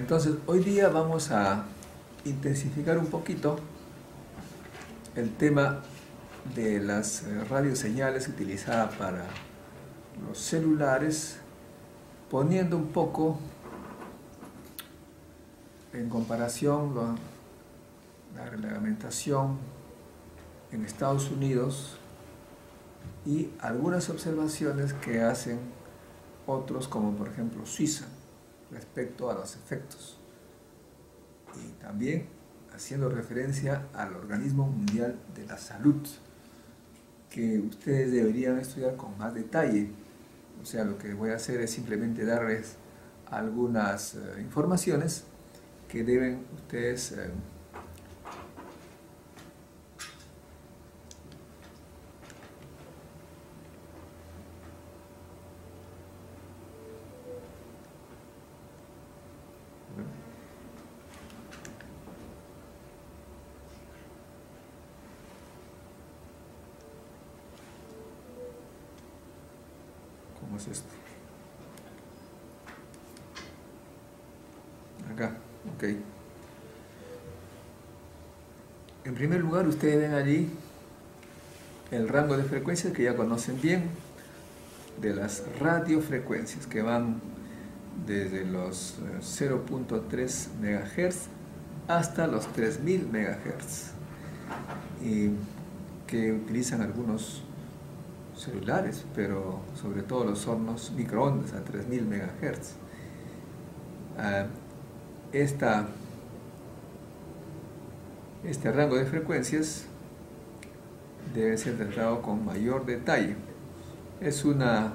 Entonces, hoy día vamos a intensificar un poquito el tema de las radioseñales utilizadas para los celulares, poniendo un poco en comparación la reglamentación en Estados Unidos y algunas observaciones que hacen otros, como por ejemplo Suiza, respecto a los efectos, y también haciendo referencia al Organismo Mundial de la Salud, que ustedes deberían estudiar con más detalle. O sea, lo que voy a hacer es simplemente darles algunas informaciones que deben ustedes ¿cómo es esto? Acá, ok. En primer lugar, ustedes ven allí el rango de frecuencias que ya conocen bien, de las radiofrecuencias, que van desde los 0.3 MHz hasta los 3000 MHz, y que utilizan algunos celulares, pero sobre todo los hornos microondas a 3000 MHz. Este rango de frecuencias debe ser tratado con mayor detalle. Es una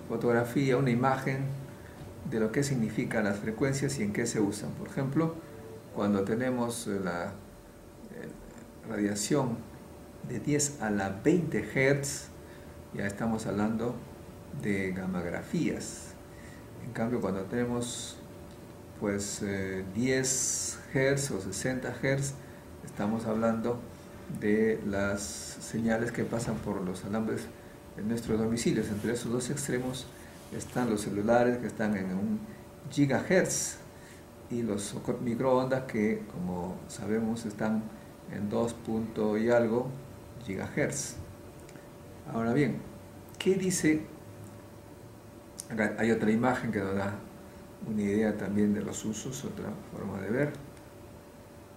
fotografía, una imagen de lo que significan las frecuencias y en qué se usan. Por ejemplo, cuando tenemos la radiación de 10 a la 20 Hz, ya estamos hablando de gammagrafías. En cambio, cuando tenemos pues 10 Hz o 60 Hz, estamos hablando de las señales que pasan por los alambres de nuestros domicilios. Entre esos dos extremos están los celulares, que están en 1 GHz, y los microondas, que como sabemos están en 2 punto y algo GHz. Ahora bien, ¿qué dice? Acá hay otra imagen que nos da una idea también de los usos, otra forma de ver.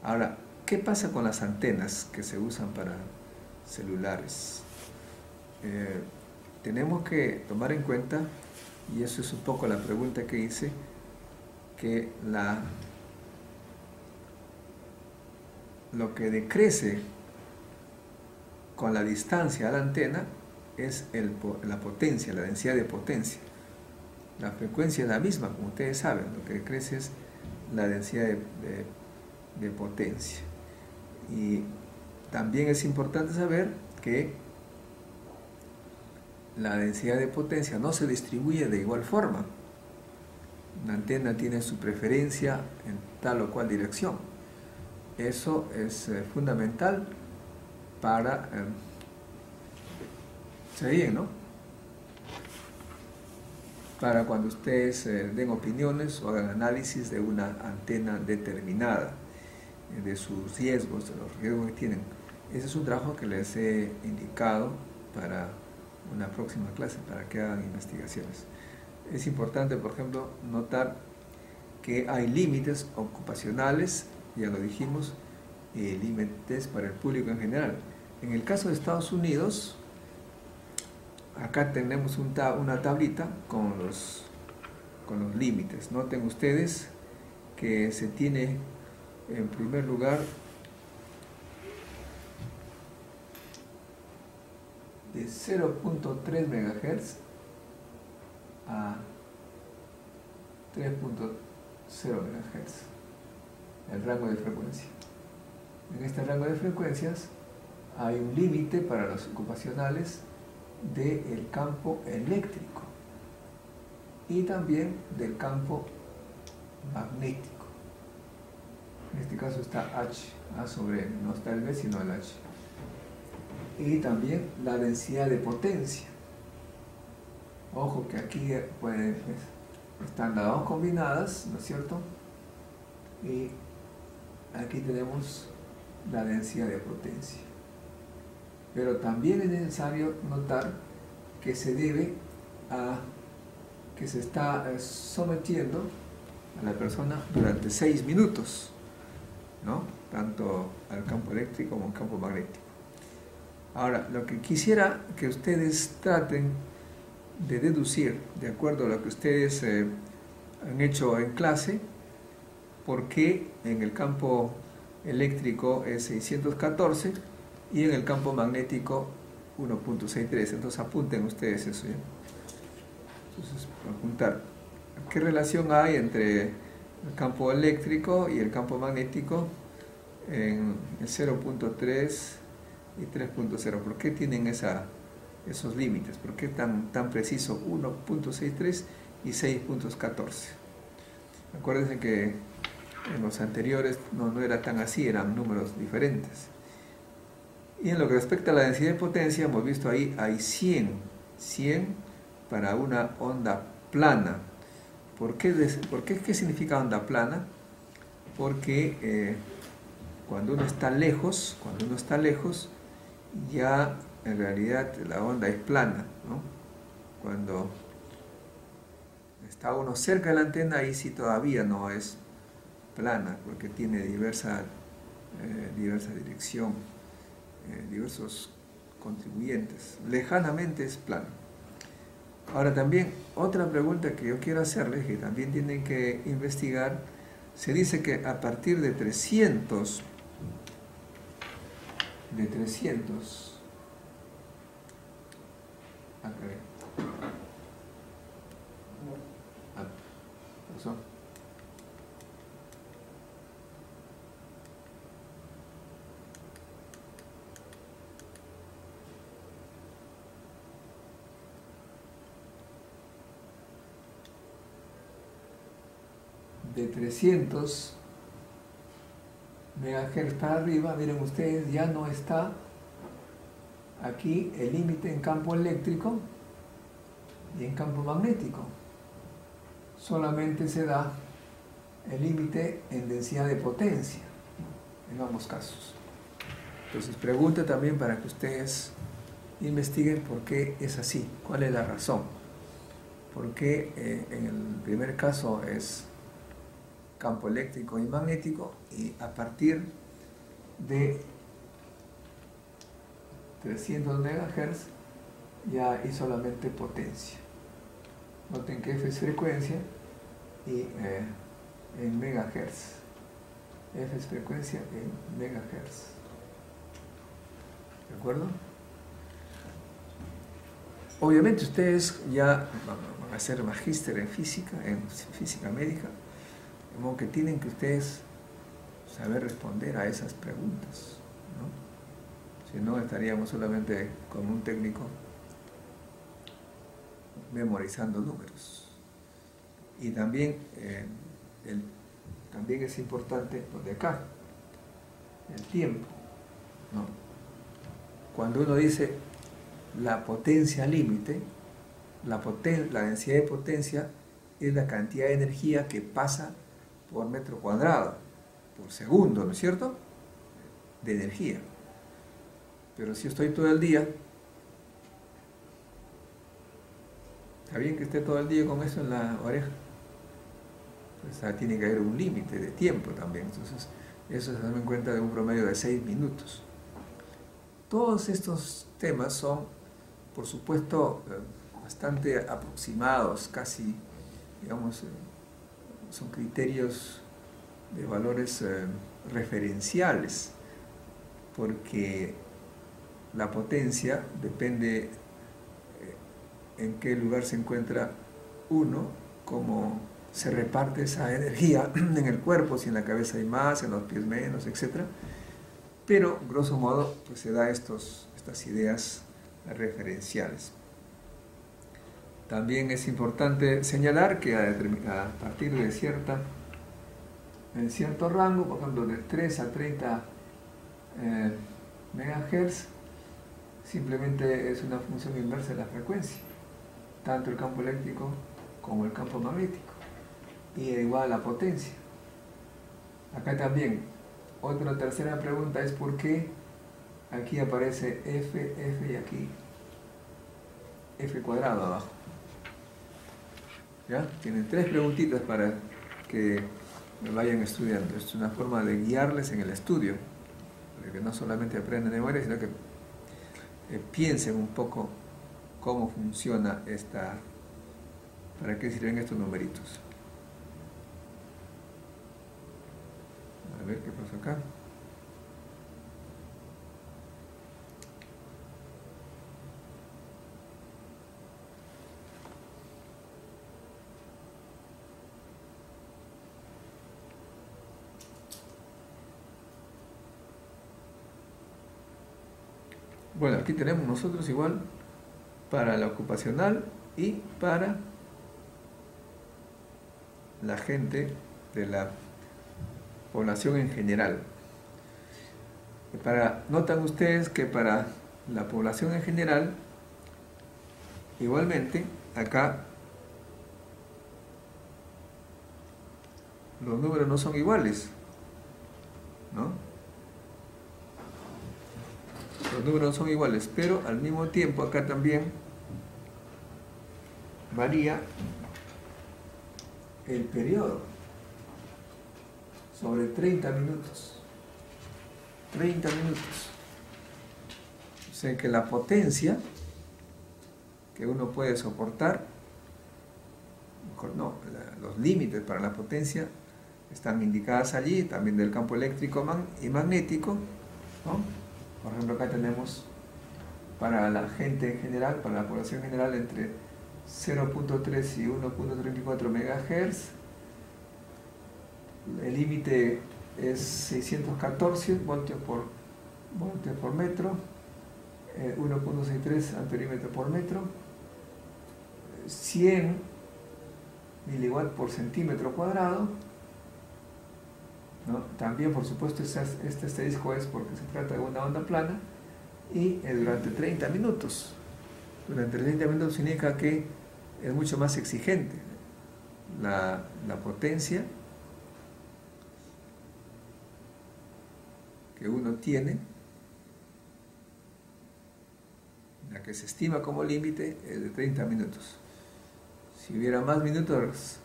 Ahora, ¿qué pasa con las antenas que se usan para celulares? Tenemos que tomar en cuenta, y eso es un poco la pregunta que hice, que lo que decrece con la distancia a la antena es la potencia, la densidad de potencia. La frecuencia es la misma, como ustedes saben, lo que crece es la densidad de potencia. Y también es importante saber que la densidad de potencia no se distribuye de igual forma. Una antena tiene su preferencia en tal o cual dirección. Eso es fundamental para ¿no? Para cuando ustedes den opiniones o hagan análisis de una antena determinada, de sus riesgos, de los riesgos que tienen. Ese es un trabajo que les he indicado para una próxima clase, para que hagan investigaciones. Es importante, por ejemplo, notar que hay límites ocupacionales, ya lo dijimos, y límites para el público en general. En el caso de Estados Unidos, acá tenemos una tablita con los límites. Noten ustedes que se tiene en primer lugar de 0.3 MHz a 3.0 MHz, el rango de frecuencia. En este rango de frecuencias hay un límite para los ocupacionales del campo eléctrico y también del campo magnético. En este caso está H, A sobre N, no está el B sino el H. Y también la densidad de potencia. Ojo que aquí están las dos combinadas, ¿no es cierto? y aquí tenemos la densidad de potencia. Pero también es necesario notar que se debe a que se está sometiendo a la persona durante 6 minutos, ¿no? Tanto al campo eléctrico como al campo magnético. Ahora, lo que quisiera que ustedes traten de deducir, de acuerdo a lo que ustedes han hecho en clase, por qué en el campo eléctrico es 614 y en el campo magnético 1.63. Entonces apunten ustedes eso, ¿ya? Entonces, apuntar. ¿Qué relación hay entre el campo eléctrico y el campo magnético en el 0.3 y 3.0? ¿Por qué tienen esos límites? ¿Por qué tan preciso 1.63 y 6.14? Acuérdense que en los anteriores no era tan así, eran números diferentes. Y en lo que respecta a la densidad de potencia, hemos visto ahí hay 100 para una onda plana. ¿Qué significa onda plana? Porque cuando uno está lejos, ya en realidad la onda es plana, ¿no? Cuando está uno cerca de la antena, ahí sí todavía no es plana, porque tiene diversa dirección, diversos contribuyentes. Lejanamente es plana. Ahora también, otra pregunta que yo quiero hacerles, que también tienen que investigar, se dice que a partir de 300, pasó. De 300 MHz para arriba, miren ustedes, ya no está aquí el límite en campo eléctrico y en campo magnético. Solamente se da el límite en densidad de potencia, en ambos casos. Entonces pregunta también para que ustedes investiguen por qué es así, cuál es la razón. ¿Por qué en el primer caso es campo eléctrico y magnético y a partir de 300 MHz ya hay solamente potencia? Noten que F es frecuencia y en megahertz. F es frecuencia en megahertz. ¿De acuerdo? Obviamente ustedes ya van a ser magíster en física médica, de modo que tienen que ustedes saber responder a esas preguntas, ¿no? Si no, estaríamos solamente con un técnico memorizando números. Y también, también es importante lo de acá, el tiempo, ¿no? Cuando uno dice la potencia límite, la densidad de potencia es la cantidad de energía que pasa por metro cuadrado, por segundo, ¿no es cierto?, de energía. Pero si estoy todo el día, ¿está bien que esté todo el día con eso en la oreja? Pues tiene que haber un límite de tiempo también. Entonces, eso se da en cuenta de un promedio de 6 minutos. Todos estos temas son, por supuesto, bastante aproximados, casi, digamos, son criterios de valores referenciales, porque la potencia depende en qué lugar se encuentra uno, cómo se reparte esa energía en el cuerpo, si en la cabeza hay más, en los pies menos, etc. Pero, grosso modo, pues se da estas ideas referenciales. También es importante señalar que a partir de cierto rango, por ejemplo de 3 a 30 MHz, simplemente es una función inversa de la frecuencia, tanto el campo eléctrico como el campo magnético, y igual a la potencia. Acá también, otra tercera pregunta es por qué aquí aparece F y aquí F cuadrado abajo. ¿Ya? Tienen tres preguntitas para que me vayan estudiando. Es una forma de guiarles en el estudio, para que no solamente aprendan de memoria, sino que piensen un poco cómo funciona para qué sirven estos numeritos. A ver qué pasa acá. Bueno, aquí tenemos nosotros igual para la ocupacional y para la gente de la población en general. Notan ustedes que para la población en general, igualmente, acá los números no son iguales, ¿no? Los números no son iguales, pero al mismo tiempo acá también varía el periodo sobre 30 minutos. 30 minutos. O sea que la potencia que uno puede soportar, mejor no, los límites para la potencia están indicadas allí, también del campo eléctrico y magnético, ¿no? Por ejemplo, acá tenemos para la gente en general, para la población general, entre 0.3 y 1.34 MHz. El límite es 614 voltios por metro, 1.63 amperímetro por metro, 100 miliwatts por centímetro cuadrado, ¿no? También, por supuesto, este asterisco es porque se trata de una onda plana y durante 30 minutos. Durante 30 minutos significa que es mucho más exigente la potencia que uno tiene, la que se estima como límite es de 30 minutos. Si hubiera más minutos,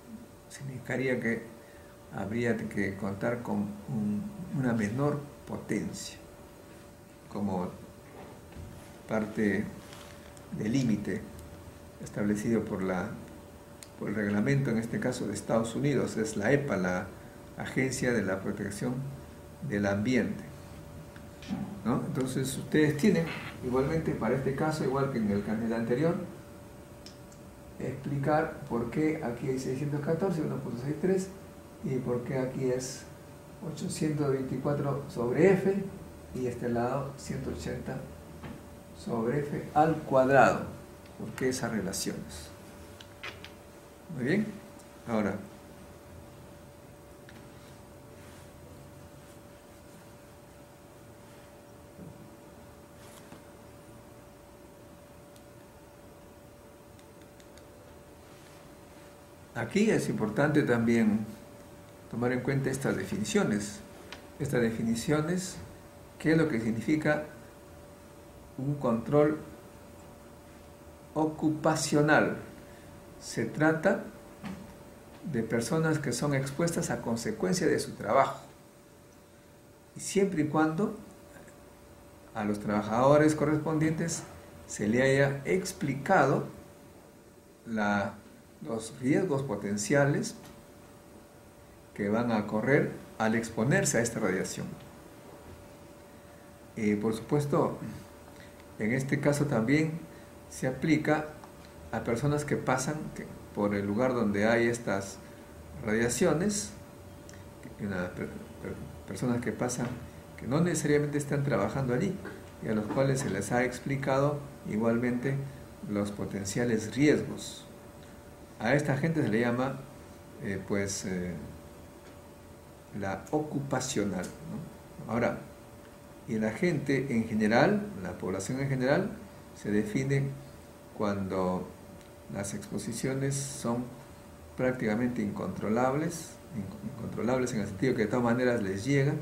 significaría que habría que contar con una menor potencia como parte del límite establecido por el reglamento, en este caso de Estados Unidos, es la EPA, la Agencia de la Protección del Ambiente, ¿no? Entonces ustedes tienen igualmente para este caso, igual que en el canal anterior, explicar por qué aquí hay 614, 1.63, y por qué aquí es 824 sobre F y este lado 180 sobre F al cuadrado. ¿Por qué esas relaciones? Muy bien. Ahora, aquí es importante también tomar en cuenta estas definiciones. Estas definiciones, ¿qué es lo que significa un control ocupacional? Se trata de personas que son expuestas a consecuencia de su trabajo. Y siempre y cuando a los trabajadores correspondientes se le haya explicado los riesgos potenciales que van a correr al exponerse a esta radiación. Por supuesto, en este caso también se aplica a personas que pasan por el lugar donde hay estas radiaciones, personas que pasan, que no necesariamente están trabajando allí, y a los cuales se les ha explicado igualmente los potenciales riesgos. A esta gente se le llama la ocupacional, ¿no? Ahora, y la gente en general, la población en general, se define cuando las exposiciones son prácticamente incontrolables en el sentido que de todas maneras les llega,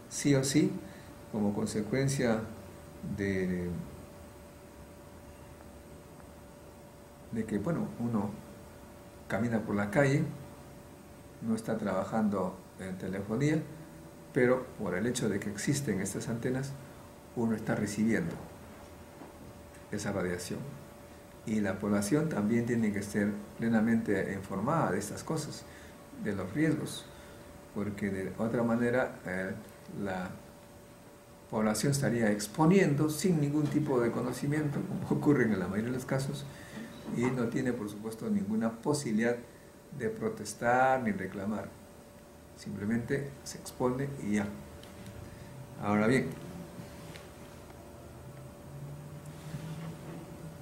sí o sí, como consecuencia de que, bueno, uno camina por la calle, no está trabajando en telefonía, pero por el hecho de que existen estas antenas, uno está recibiendo esa radiación. Y la población también tiene que ser plenamente informada de estas cosas, de los riesgos, porque de otra manera la población estaría exponiendo sin ningún tipo de conocimiento, como ocurre en la mayoría de los casos, y no tiene, por supuesto, ninguna posibilidad de protestar ni reclamar. Simplemente se expone y ya. Ahora bien,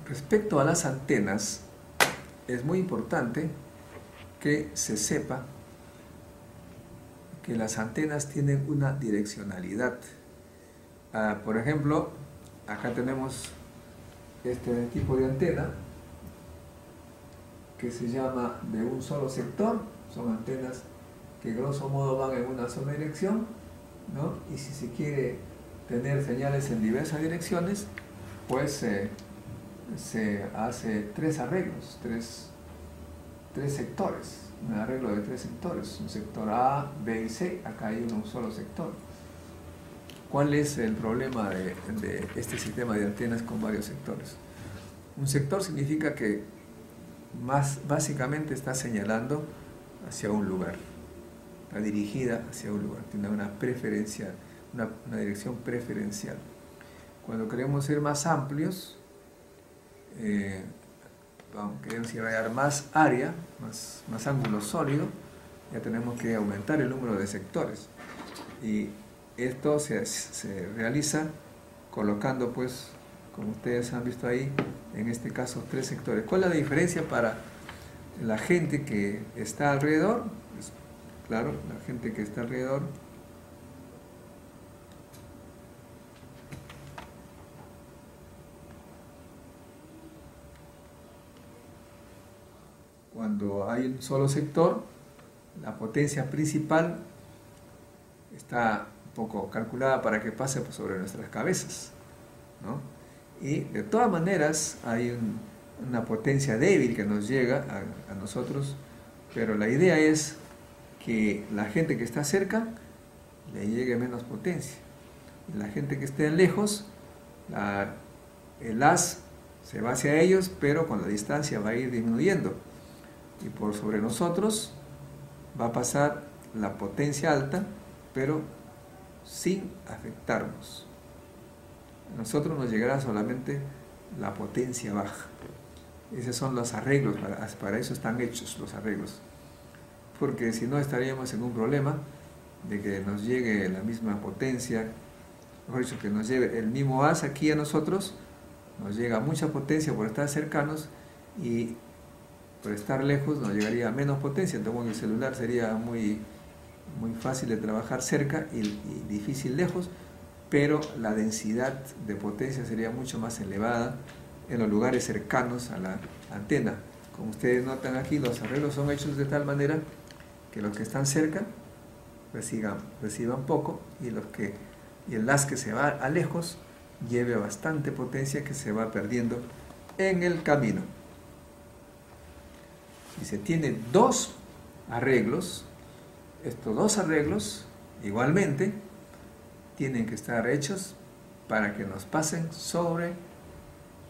respecto a las antenas, es muy importante que se sepa que las antenas tienen una direccionalidad. Por ejemplo, acá tenemos este tipo de antena que se llama de un solo sector. Son antenas que grosso modo van en una sola dirección, ¿no? Y si se quiere tener señales en diversas direcciones, pues se hace tres arreglos, tres sectores, un arreglo de tres sectores, un sector A, B y C. Acá hay un solo sector. ¿Cuál es el problema de este sistema de antenas con varios sectores? Un sector significa que básicamente está señalando hacia un lugar, está dirigida hacia un lugar, tiene una preferencia, una dirección preferencial. Cuando queremos ser más amplios, queremos irradiar más área, más ángulo sólido, ya tenemos que aumentar el número de sectores. Y esto se realiza colocando, pues, como ustedes han visto ahí, en este caso, tres sectores. ¿Cuál es la diferencia para la gente que está alrededor? Pues, claro, la gente que está alrededor cuando hay un solo sector, la potencia principal está un poco calculada para que pase sobre nuestras cabezas, ¿no? Y de todas maneras hay una potencia débil que nos llega a nosotros, pero la idea es que la gente que está cerca le llegue menos potencia. Y la gente que esté lejos, el haz se va hacia ellos, pero con la distancia va a ir disminuyendo. Y por sobre nosotros va a pasar la potencia alta, pero sin afectarnos. A nosotros nos llegará solamente la potencia baja. Esos son los arreglos, para eso están hechos los arreglos. Porque si no estaríamos en un problema de que nos llegue la misma potencia, mejor dicho, que nos lleve el mismo haz aquí a nosotros, nos llega mucha potencia por estar cercanos y por estar lejos nos llegaría menos potencia. Entonces, con el celular sería muy fácil de trabajar cerca y difícil lejos, pero la densidad de potencia sería mucho más elevada en los lugares cercanos a la antena. Como ustedes notan aquí, los arreglos son hechos de tal manera que los que están cerca reciban poco y el haz que se va a lejos lleve bastante potencia que se va perdiendo en el camino. Si se tiene dos arreglos, estos dos arreglos igualmente tienen que estar hechos para que nos pasen sobre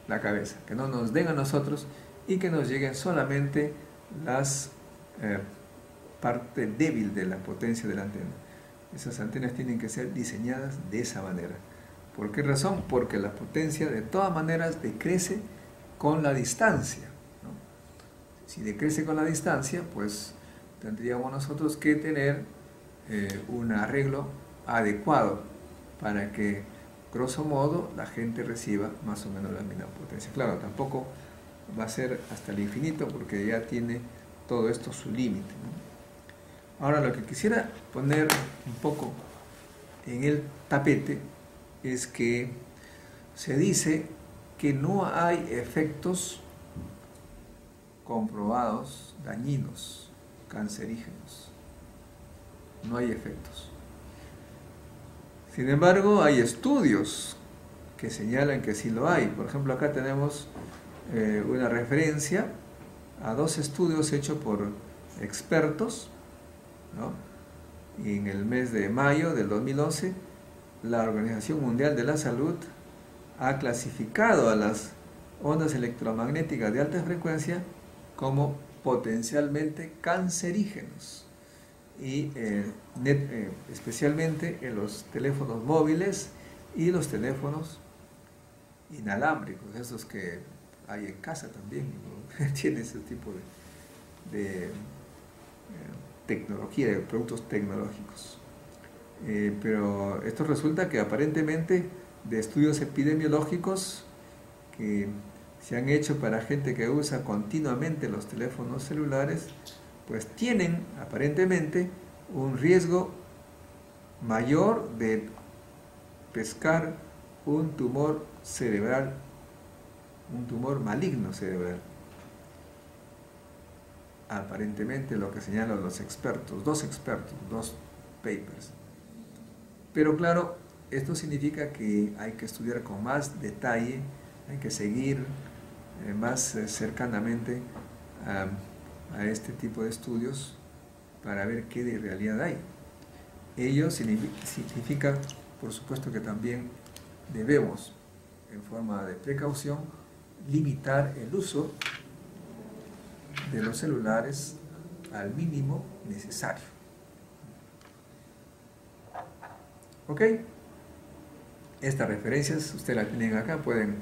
la cabeza, que no nos den a nosotros y que nos lleguen solamente las parte débil de la potencia de la antena. Esas antenas tienen que ser diseñadas de esa manera. ¿Por qué razón? Porque la potencia de todas maneras decrece con la distancia, ¿no? Si decrece con la distancia, pues tendríamos nosotros que tener un arreglo adecuado para que, grosso modo, la gente reciba más o menos la misma potencia. Claro, tampoco va a ser hasta el infinito porque ya tiene todo esto su límite, ¿no? Ahora, lo que quisiera poner un poco en el tapete es que se dice que no hay efectos comprobados dañinos cancerígenos. No hay efectos. Sin embargo, hay estudios que señalan que sí lo hay. Por ejemplo, acá tenemos una referencia a 2 estudios hechos por expertos, ¿no? Y en el mes de mayo del 2011, la Organización Mundial de la Salud ha clasificado a las ondas electromagnéticas de alta frecuencia como potencialmente cancerígenos, y especialmente en los teléfonos móviles y los teléfonos inalámbricos, esos que hay en casa también, ¿no? Tiene ese tipo de tecnología, de productos tecnológicos. Pero esto resulta que aparentemente de estudios epidemiológicos que se han hecho para gente que usa continuamente los teléfonos celulares, pues tienen aparentemente un riesgo mayor de pescar un tumor cerebral, un tumor maligno cerebral. Aparentemente lo que señalan los expertos, 2 papers. Pero claro, esto significa que hay que estudiar con más detalle, hay que seguir más cercanamente a este tipo de estudios para ver qué de realidad hay. Ello significa, por supuesto, que también debemos, en forma de precaución, limitar el uso de los celulares al mínimo necesario. ¿Ok? Estas referencias ustedes las tienen acá, pueden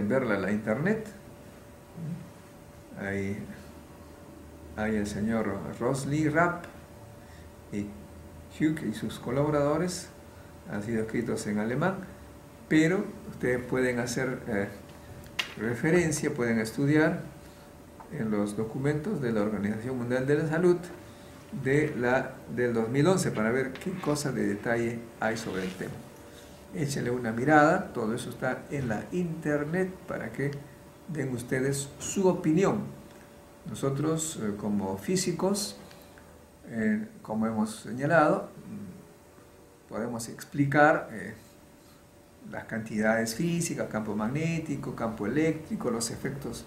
verla en la internet. Hay el señor Ross Lee Rapp y Hugh y sus colaboradores, han sido escritos en alemán, pero ustedes pueden hacer referencia, pueden estudiar en los documentos de la Organización Mundial de la Salud del 2011 para ver qué cosa de detalle hay sobre el tema. Échenle una mirada, todo eso está en la internet para que den ustedes su opinión. Nosotros como físicos, como hemos señalado, podemos explicar las cantidades físicas, campo magnético, campo eléctrico, los efectos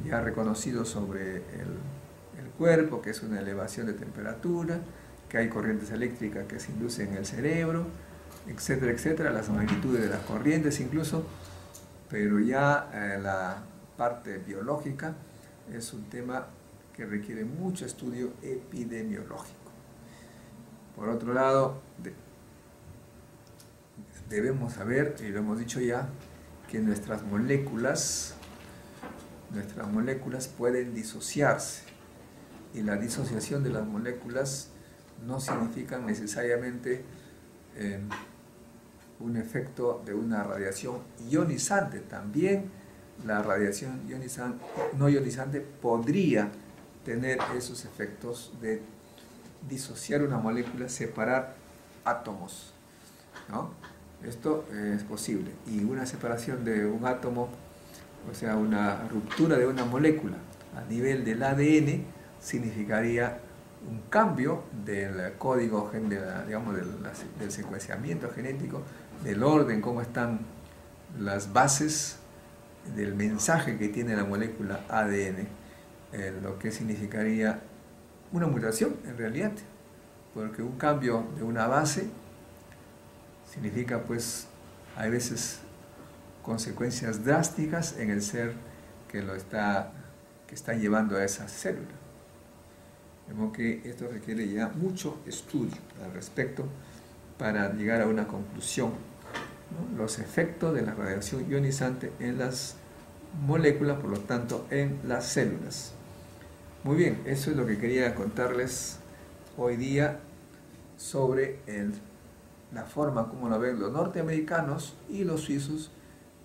ya reconocidos sobre el cuerpo, que es una elevación de temperatura, que hay corrientes eléctricas que se inducen en el cerebro, etcétera, etcétera, las magnitudes de las corrientes incluso, pero ya la parte biológica es un tema que requiere mucho estudio epidemiológico. Por otro lado, debemos saber, y lo hemos dicho ya, que nuestras moléculas pueden disociarse, y la disociación de las moléculas no significa necesariamente un efecto de una radiación ionizante. También la radiación no ionizante podría tener esos efectos de disociar una molécula, separar átomos, ¿no? Esto es posible, y una separación de un átomo, o sea, una ruptura de una molécula a nivel del ADN, significaría un cambio del código, del secuenciamiento genético, del orden, cómo están las bases del mensaje que tiene la molécula ADN, lo que significaría una mutación en realidad, porque un cambio de una base significa, pues, hay veces consecuencias drásticas en el ser que está llevando a esa célula. Vemos que esto requiere ya mucho estudio al respecto para llegar a una conclusión, ¿no? Los efectos de la radiación ionizante en las moléculas, por lo tanto en las células. Muy bien, eso es lo que quería contarles hoy día sobre la forma como lo ven los norteamericanos y los suizos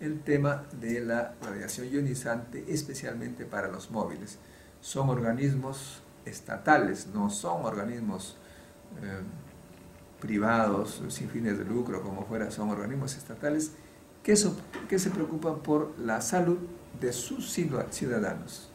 el tema de la radiación ionizante, especialmente para los móviles. Son organismos estatales, no son organismos privados, sin fines de lucro, como fuera, son organismos estatales que se preocupan por la salud de sus ciudadanos.